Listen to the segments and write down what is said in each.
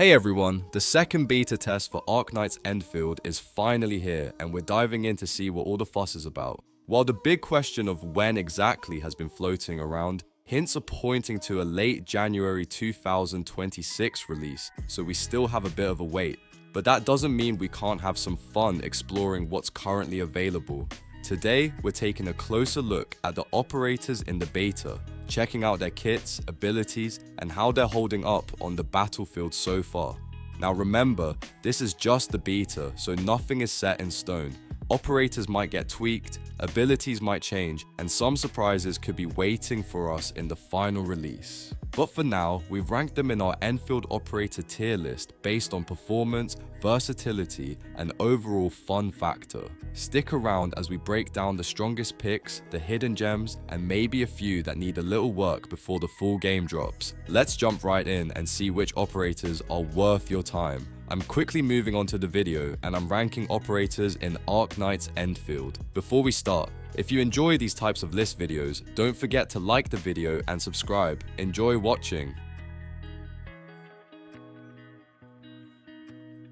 Hey everyone, the second beta test for Arknights Endfield is finally here and we're diving in to see what all the fuss is about. While the big question of when exactly has been floating around, hints are pointing to a late January 2026 release, so we still have a bit of a wait. But that doesn't mean we can't have some fun exploring what's currently available. Today, we're taking a closer look at the operators in the beta, checking out their kits, abilities, and how they're holding up on the battlefield so far. Now remember, this is just the beta, so nothing is set in stone. Operators might get tweaked, abilities might change, and some surprises could be waiting for us in the final release. But for now, we've ranked them in our Enfield operator tier list based on performance, versatility, and overall fun factor. Stick around as we break down the strongest picks, the hidden gems, and maybe a few that need a little work before the full game drops. Let's jump right in and see which operators are worth your time. I'm quickly moving on to the video and I'm ranking operators in Arknights Endfield. Before we start, if you enjoy these types of list videos, don't forget to like the video and subscribe. Enjoy watching.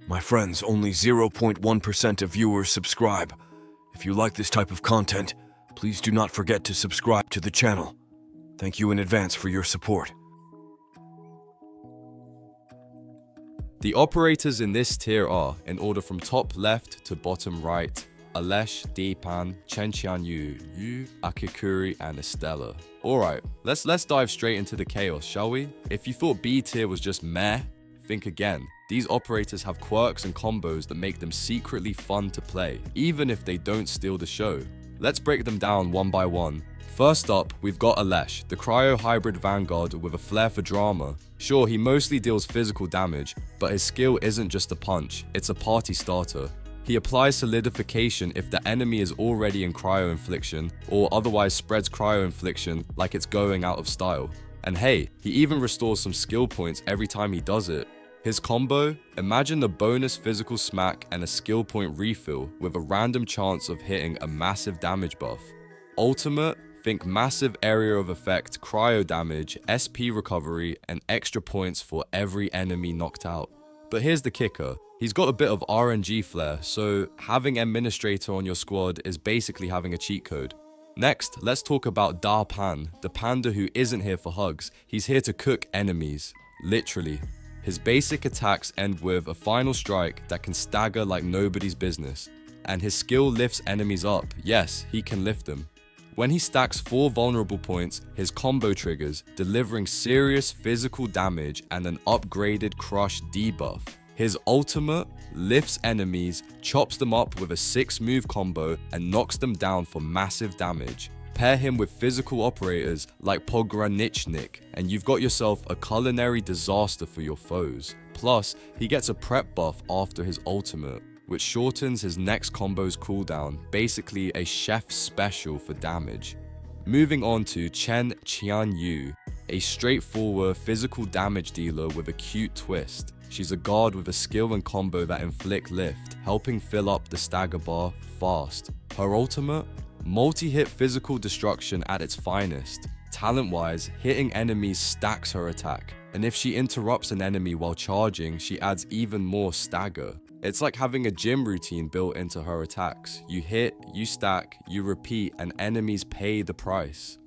My friends, only 0.1% of viewers subscribe. If you like this type of content, please do not forget to subscribe to the channel. Thank you in advance for your support. The operators in this tier are, in order from top left to bottom right, Alesh, Deepan, Chenqianyu, Yu, Akikuri, and Estella. Alright, let's dive straight into the chaos, shall we? If you thought B tier was just meh, think again. These operators have quirks and combos that make them secretly fun to play, even if they don't steal the show. Let's break them down one by one. First up, we've got Alesh, the cryo hybrid vanguard with a flair for drama. Sure, he mostly deals physical damage, but his skill isn't just a punch, it's a party starter. He applies solidification if the enemy is already in cryo infliction, or otherwise spreads cryo infliction like it's going out of style. And hey, he even restores some skill points every time he does it. His combo? Imagine a bonus physical smack and a skill point refill with a random chance of hitting a massive damage buff. Ultimate? Think massive area of effect, cryo damage, SP recovery, and extra points for every enemy knocked out. But here's the kicker, he's got a bit of RNG flair, so having Administrator on your squad is basically having a cheat code. Next, let's talk about Da Pan, the panda who isn't here for hugs, he's here to cook enemies. Literally. His basic attacks end with a final strike that can stagger like nobody's business. And his skill lifts enemies up, yes, he can lift them. When he stacks 4 vulnerable points, his combo triggers, delivering serious physical damage and an upgraded crush debuff. His ultimate lifts enemies, chops them up with a 6-move combo, and knocks them down for massive damage. Pair him with physical operators like Pogranichnik, and you've got yourself a culinary disaster for your foes. Plus, he gets a prep buff after his ultimate, which shortens his next combo's cooldown, basically a chef's special for damage. Moving on to Chenqianyu, a straightforward physical damage dealer with a cute twist. She's a guard with a skill and combo that inflict lift, helping fill up the stagger bar fast. Her ultimate? Multi-hit physical destruction at its finest. Talent-wise, hitting enemies stacks her attack, and if she interrupts an enemy while charging, she adds even more stagger. It's like having a gym routine built into her attacks. You hit, you stack, you repeat, and enemies pay the price.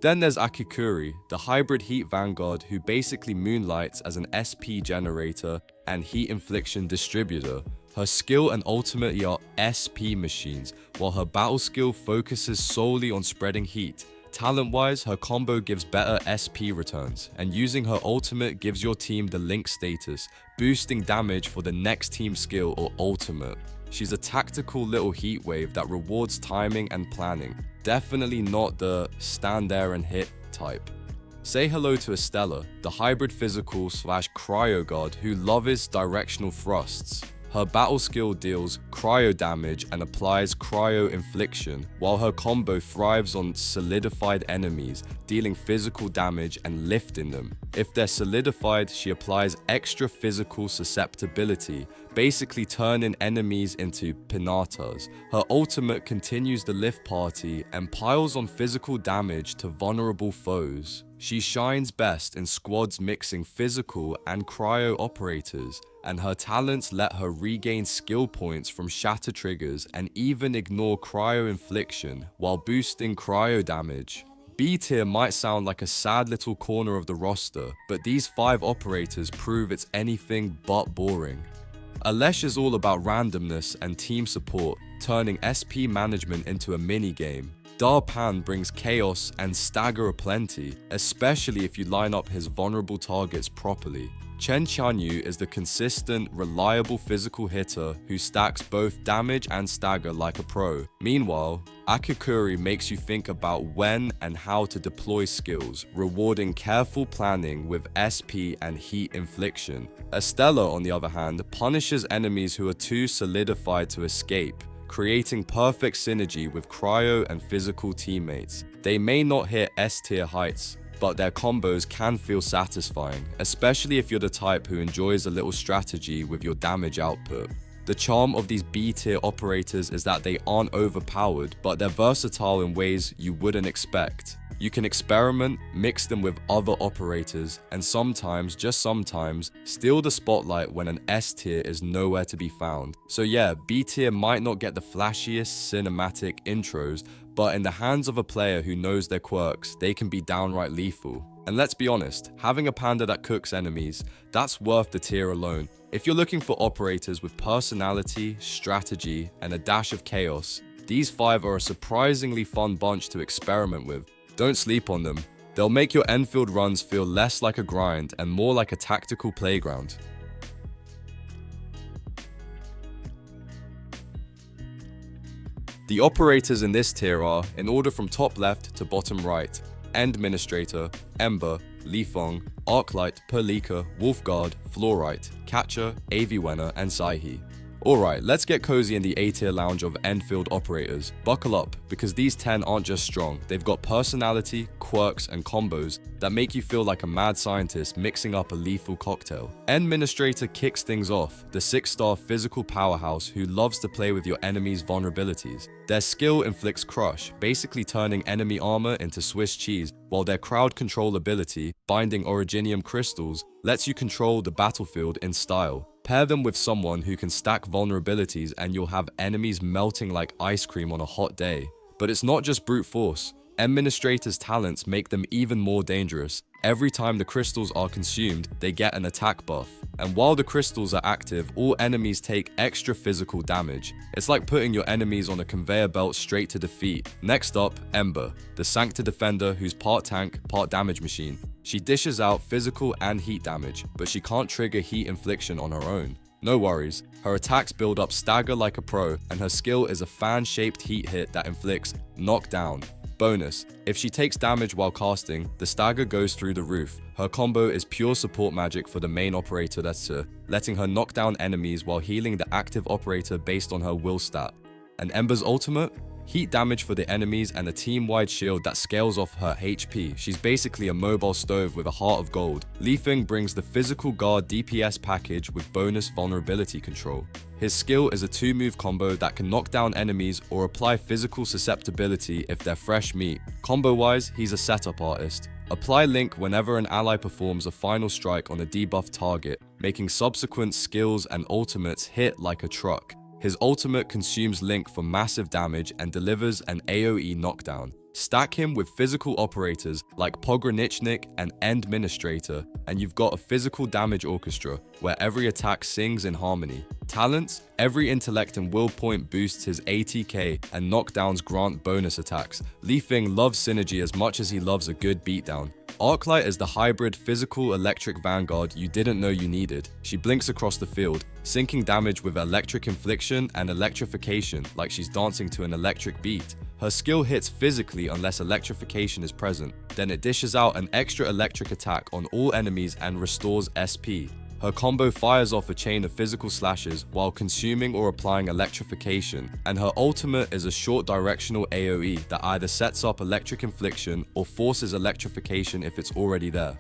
Then there's Akikuri, the hybrid heat vanguard who basically moonlights as an SP generator and heat infliction distributor. Her skill and ultimate are SP machines, while her battle skill focuses solely on spreading heat. Talent-wise, her combo gives better SP returns, and using her ultimate gives your team the link status, boosting damage for the next team skill or ultimate. She's a tactical little heat wave that rewards timing and planning, definitely not the stand there and hit type. Say hello to Estella, the hybrid physical / cryo guard who loves directional thrusts. Her battle skill deals cryo damage and applies cryo infliction, while her combo thrives on solidified enemies, dealing physical damage and lifting them. If they're solidified, she applies extra physical susceptibility, basically turning enemies into pinatas. Her ultimate continues the lift party and piles on physical damage to vulnerable foes. She shines best in squads mixing physical and cryo operators, and her talents let her regain skill points from shatter triggers and even ignore cryo infliction while boosting cryo damage. B tier might sound like a sad little corner of the roster, but these 5 operators prove it's anything but boring. Alesh is all about randomness and team support, turning SP management into a mini-game. Darpan brings chaos and stagger aplenty, especially if you line up his vulnerable targets properly. Chen Qianyu is the consistent, reliable physical hitter who stacks both damage and stagger like a pro. Meanwhile, Akikuri makes you think about when and how to deploy skills, rewarding careful planning with SP and heat infliction. Estella, on the other hand, punishes enemies who are too solidified to escape, creating perfect synergy with cryo and physical teammates. They may not hit S tier heights, but their combos can feel satisfying, especially if you're the type who enjoys a little strategy with your damage output. The charm of these B tier operators is that they aren't overpowered, but they're versatile in ways you wouldn't expect. You can experiment, mix them with other operators, and sometimes, just sometimes, steal the spotlight when an S tier is nowhere to be found. So yeah, B tier might not get the flashiest cinematic intros, but in the hands of a player who knows their quirks, they can be downright lethal. And let's be honest, having a panda that cooks enemies, that's worth the tier alone. If you're looking for operators with personality, strategy, and a dash of chaos, these 5 are a surprisingly fun bunch to experiment with. Don't sleep on them. They'll make your Enfield runs feel less like a grind and more like a tactical playground. The operators in this tier are, in order from top left to bottom right: Endministrator, Ember, Lifeng, Arknight, Perlika, Wolfguard, Fluorite, Catcher, Aviwenner, and Saihi. Alright, let's get cozy in the A tier lounge of Enfield operators. Buckle up, because these 10 aren't just strong, they've got personality, quirks, and combos that make you feel like a mad scientist mixing up a lethal cocktail. Endministrator kicks things off, the 6-star physical powerhouse who loves to play with your enemy's vulnerabilities. Their skill inflicts crush, basically turning enemy armor into Swiss cheese, while their crowd control ability, binding originium crystals, lets you control the battlefield in style. Pair them with someone who can stack vulnerabilities and you'll have enemies melting like ice cream on a hot day. But it's not just brute force. Administrator's talents make them even more dangerous. Every time the crystals are consumed, they get an attack buff. And while the crystals are active, all enemies take extra physical damage. It's like putting your enemies on a conveyor belt straight to defeat. Next up, Ember, the Sancta Defender who's part tank, part damage machine. She dishes out physical and heat damage, but she can't trigger heat infliction on her own. No worries, her attacks build up stagger like a pro, and her skill is a fan-shaped heat hit that inflicts knockdown. Bonus, if she takes damage while casting, the stagger goes through the roof. Her combo is pure support magic for the main operator Letsu, letting her knock down enemies while healing the active operator based on her will stat. And Ember's ultimate? Heat damage for the enemies and a team-wide shield that scales off her HP. She's basically a mobile stove with a heart of gold. Lifeng brings the physical guard DPS package with bonus vulnerability control. His skill is a 2-move combo that can knock down enemies or apply physical susceptibility if they're fresh meat. Combo-wise, he's a setup artist. Apply Link whenever an ally performs a final strike on a debuffed target, making subsequent skills and ultimates hit like a truck. His ultimate consumes Link for massive damage and delivers an AoE knockdown. Stack him with physical operators like Pogranichnik and Endministrator, and you've got a physical damage orchestra where every attack sings in harmony. Talents: every intellect and will point boosts his ATK, and knockdowns grant bonus attacks. Lifeng loves synergy as much as he loves a good beatdown. Arknight is the hybrid physical electric vanguard you didn't know you needed. She blinks across the field, sinking damage with electric infliction and electrification like she's dancing to an electric beat. Her skill hits physically unless electrification is present, then it dishes out an extra electric attack on all enemies and restores SP. Her combo fires off a chain of physical slashes while consuming or applying electrification, and her ultimate is a short directional AoE that either sets up electric infliction or forces electrification if it's already there.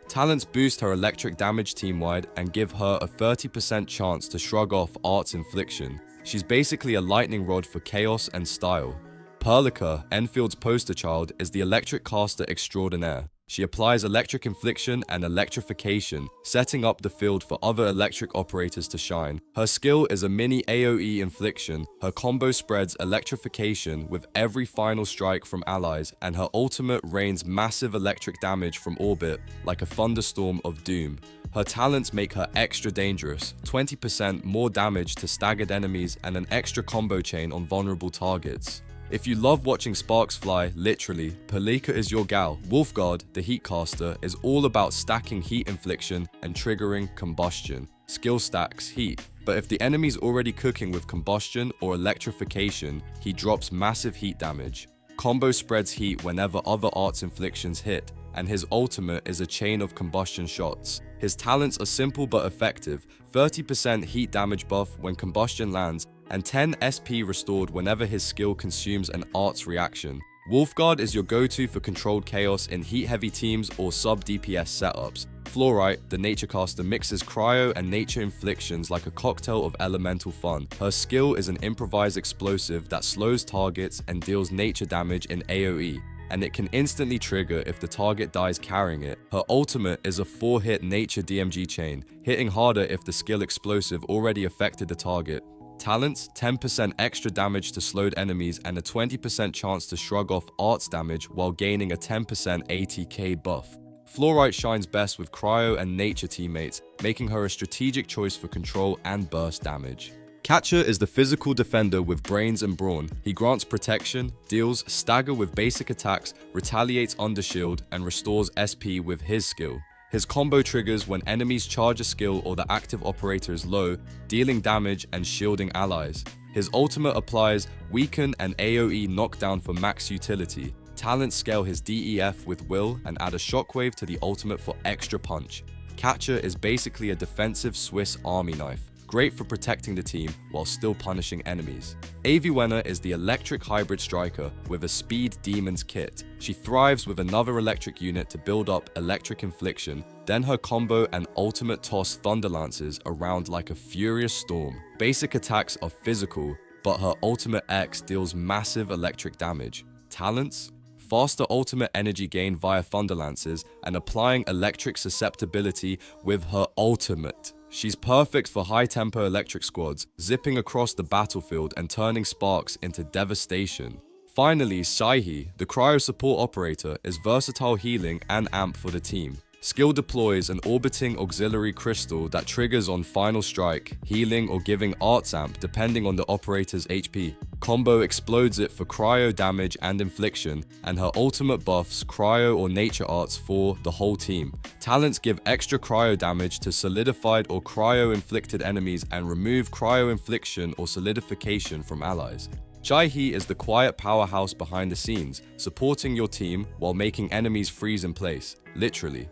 Talents boost her electric damage team-wide and give her a 30% chance to shrug off Art's infliction. She's basically a lightning rod for chaos and style. Perlika, Enfield's poster child, is the electric caster extraordinaire. She applies electric infliction and electrification, setting up the field for other electric operators to shine. Her skill is a mini AoE infliction. Her combo spreads electrification with every final strike from allies, and her ultimate rains massive electric damage from orbit like a thunderstorm of doom. Her talents make her extra dangerous, 20% more damage to staggered enemies and an extra combo chain on vulnerable targets. If you love watching sparks fly, literally, Pelika is your gal. Wolfguard, the heat caster, is all about stacking heat infliction and triggering combustion. Skill stacks heat. But if the enemy's already cooking with combustion or electrification, he drops massive heat damage. Combo spreads heat whenever other arts inflictions hit, and his ultimate is a chain of combustion shots. His talents are simple but effective, 30% heat damage buff when combustion lands, and 10 SP restored whenever his skill consumes an arts reaction. Wolfguard is your go-to for controlled chaos in heat-heavy teams or sub-DPS setups. Fluorite, the nature caster, mixes cryo and nature inflictions like a cocktail of elemental fun. Her skill is an improvised explosive that slows targets and deals nature damage in AoE, and it can instantly trigger if the target dies carrying it. Her ultimate is a 4-hit nature DMG chain, hitting harder if the skill explosive already affected the target. Talents, 10% extra damage to slowed enemies and a 20% chance to shrug off arts damage while gaining a 10% ATK buff. Fluorite shines best with cryo and nature teammates, making her a strategic choice for control and burst damage. Catcher is the physical defender with brains and brawn. He grants protection, deals stagger with basic attacks, retaliates under shield, and restores SP with his skill. His combo triggers when enemies charge a skill or the active operator is low, dealing damage and shielding allies. His ultimate applies weaken and AoE knockdown for max utility. Talents scale his DEF with will and add a shockwave to the ultimate for extra punch. Catcher is basically a defensive Swiss army knife, great for protecting the team while still punishing enemies. Aviwenna is the electric hybrid striker with a speed demon's kit. She thrives with another electric unit to build up electric infliction, then her combo and ultimate toss thunder lances around like a furious storm. Basic attacks are physical, but her ultimate X deals massive electric damage. Talents? Faster ultimate energy gain via thunder lances and applying electric susceptibility with her ultimate. She's perfect for high-tempo electric squads, zipping across the battlefield and turning sparks into devastation. Finally, Shaihi, the cryo support operator, is versatile healing and amp for the team. Skill deploys an orbiting auxiliary crystal that triggers on final strike, healing or giving arts amp depending on the operator's HP. Combo explodes it for cryo damage and infliction, and her ultimate buffs cryo or nature arts for the whole team. Talents give extra cryo damage to solidified or cryo inflicted enemies and remove cryo infliction or solidification from allies. Chai-Hee is the quiet powerhouse behind the scenes, supporting your team while making enemies freeze in place, literally.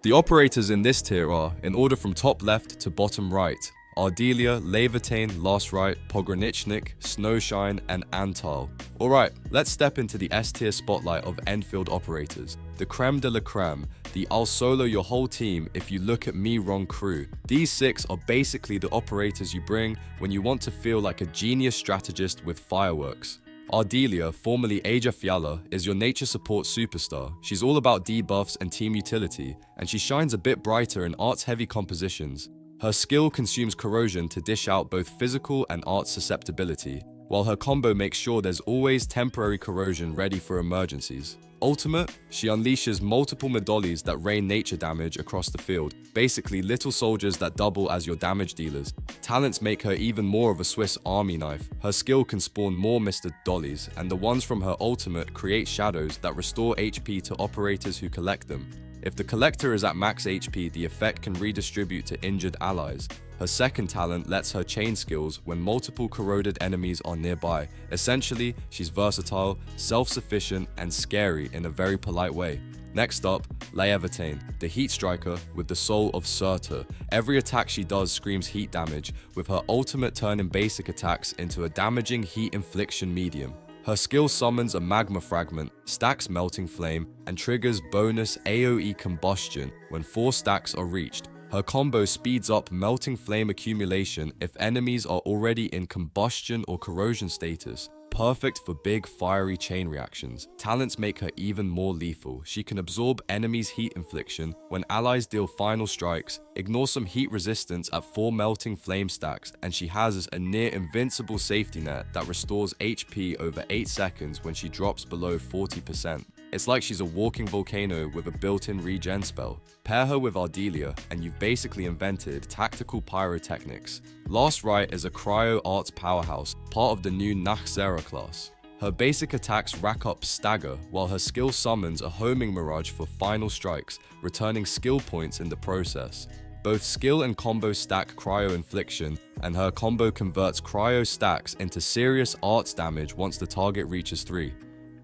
The operators in this tier are, in order from top left to bottom right, Ardelia, Levitain, Last Right, Pogranichnik, Snowshine, and Antal. Alright, let's step into the S tier spotlight of Enfield operators. The creme de la creme, the I'll solo your whole team if you look at me wrong crew. These 6 are basically the operators you bring when you want to feel like a genius strategist with fireworks. Ardelia, formerly Aja Fiala, is your nature support superstar. She's all about debuffs and team utility, and she shines a bit brighter in arts-heavy compositions. Her skill consumes corrosion to dish out both physical and art susceptibility, while her combo makes sure there's always temporary corrosion ready for emergencies. Ultimate, she unleashes multiple Medollies that rain nature damage across the field, basically little soldiers that double as your damage dealers. Talents make her even more of a Swiss army knife. Her skill can spawn more Mr. Dollies, and the ones from her ultimate create shadows that restore HP to operators who collect them. If the collector is at max HP, the effect can redistribute to injured allies. Her second talent lets her chain skills when multiple corroded enemies are nearby. Essentially, she's versatile, self-sufficient, and scary in a very polite way. Next up, Levitain, the heat striker with the soul of Surtur. Every attack she does screams heat damage, with her ultimate turning basic attacks into a damaging heat infliction medium. Her skill summons a magma fragment, stacks melting flame, and triggers bonus AoE combustion when 4 stacks are reached. Her combo speeds up melting flame accumulation if enemies are already in combustion or corrosion status, perfect for big fiery chain reactions. Talents make her even more lethal. She can absorb enemies' heat infliction when allies deal final strikes, ignore some heat resistance at 4 melting flame stacks, and she has a near invincible safety net that restores HP over 8 seconds when she drops below 40%. It's like she's a walking volcano with a built-in regen spell. Pair her with Ardelia, and you've basically invented tactical pyrotechnics. Last Rite is a cryo arts powerhouse, part of the new Nachzera class. Her basic attacks rack up stagger, while her skill summons a homing mirage for final strikes, returning skill points in the process. Both skill and combo stack cryo infliction, and her combo converts cryo stacks into serious arts damage once the target reaches 3.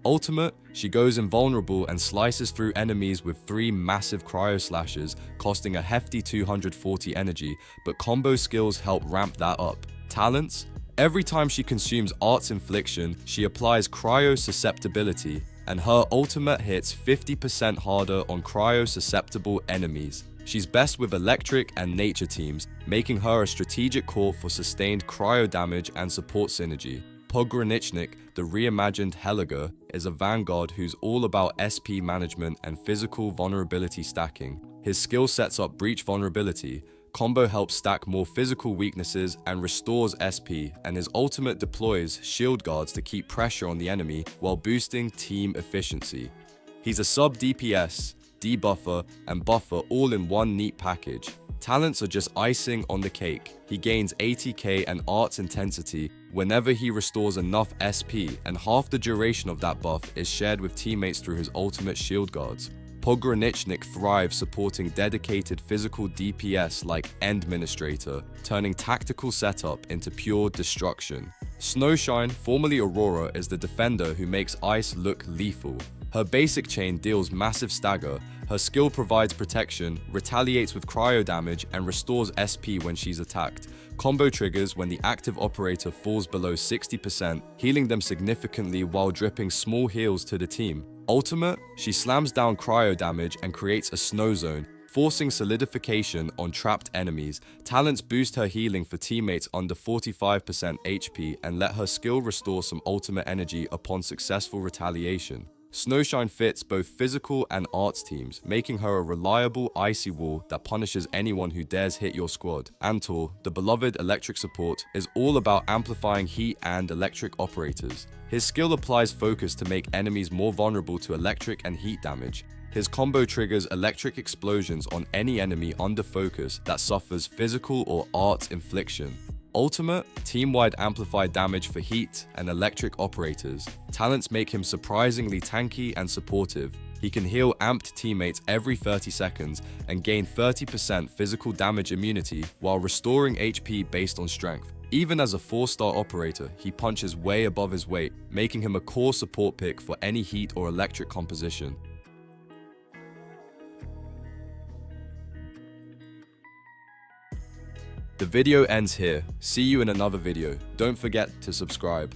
Ultimate, she goes invulnerable and slices through enemies with 3 massive cryo slashes, costing a hefty 240 energy, but combo skills help ramp that up. Talents, every time she consumes Arts Infliction, she applies cryo susceptibility, and her ultimate hits 50% harder on cryo susceptible enemies. She's best with electric and nature teams, making her a strategic core for sustained cryo damage and support synergy. Pogranichnik, the reimagined Heliger, is a vanguard who's all about SP management and physical vulnerability stacking. His skill sets up breach vulnerability, combo helps stack more physical weaknesses and restores SP, and his ultimate deploys shield guards to keep pressure on the enemy while boosting team efficiency. He's a sub DPS, debuffer, and buffer all in one neat package. Talents are just icing on the cake. He gains 80k and arts intensity whenever he restores enough SP, and half the duration of that buff is shared with teammates through his ultimate shield guards. Pogranichnik thrives supporting dedicated physical DPS like Endministrator, turning tactical setup into pure destruction. Snowshine, formerly Aurora, is the defender who makes ice look lethal. Her basic chain deals massive stagger, her skill provides protection, retaliates with cryo damage, and restores SP when she's attacked. Combo triggers when the active operator falls below 60%, healing them significantly while dripping small heals to the team. Ultimate, she slams down cryo damage and creates a snow zone, forcing solidification on trapped enemies. Talents boost her healing for teammates under 45% HP and let her skill restore some ultimate energy upon successful retaliation. Snowshine fits both physical and arts teams, making her a reliable icy wall that punishes anyone who dares hit your squad. Antor, the beloved electric support, is all about amplifying heat and electric operators. His skill applies focus to make enemies more vulnerable to electric and heat damage. His combo triggers electric explosions on any enemy under focus that suffers physical or arts infliction. Ultimate, team-wide amplified damage for heat and electric operators. Talents make him surprisingly tanky and supportive. He can heal amped teammates every 30 seconds and gain 30% physical damage immunity while restoring HP based on strength. Even as a 4-star operator, he punches way above his weight, making him a core support pick for any heat or electric composition. The video ends here. See you in another video. Don't forget to subscribe.